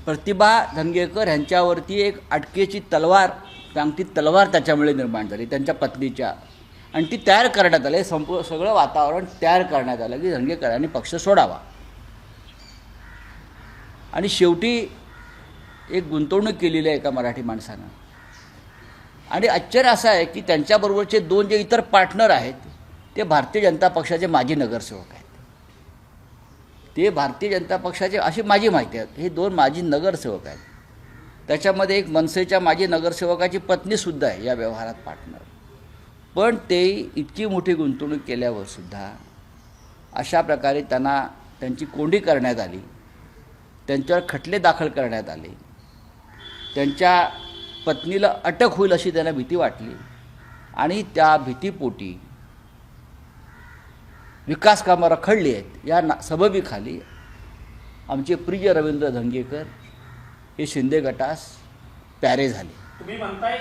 प्रतिभा धनगेकर यांच्यावरती एक अटकेची तलवार, टांगती तलवार त्याच्यामुळे निर्माण झाली त्यांच्या पत्नीच्या, आणि ती तयार करण्यात आली. सगळं वातावरण तयार करण्यात आलं की धनगेकरांनी पक्ष सोडावा. आणि शेवटी एक गुंतवणूक केलेली आहे एका मराठी माणसानं. आणि आश्चर्य असं आहे की त्यांच्याबरोबरचे दोन जे इतर पार्टनर आहेत ते भारतीय जनता पक्षाचे माजी नगरसेवक आहेत. ते भारतीय जनता पक्षाचे, अशी माझी माहिती आहे, हे दोन माजी नगरसेवक आहेत. त्याच्यामध्ये एक मनसेच्या माजी नगरसेवकाची पत्नीसुद्धा आहे या व्यवहारात पार्टनर. पण ते इतकी मोठी गुंतवणूक केल्यावर सुद्धा अशा प्रकारे त्यांची कोंडी करण्यात आली, त्यांच्यावर खटले दाखल करण्यात आले. त्यांच्या पत्नीला अटक होईल अशी त्यांना भीती वाटली आणि त्या भीतीपोटी विकास कामं रखडली आहेत. या सबबीखाली आमचे प्रिय रवींद्र धंगेकर हे शिंदे गटास प्यारे झाले. तुम्ही म्हणताय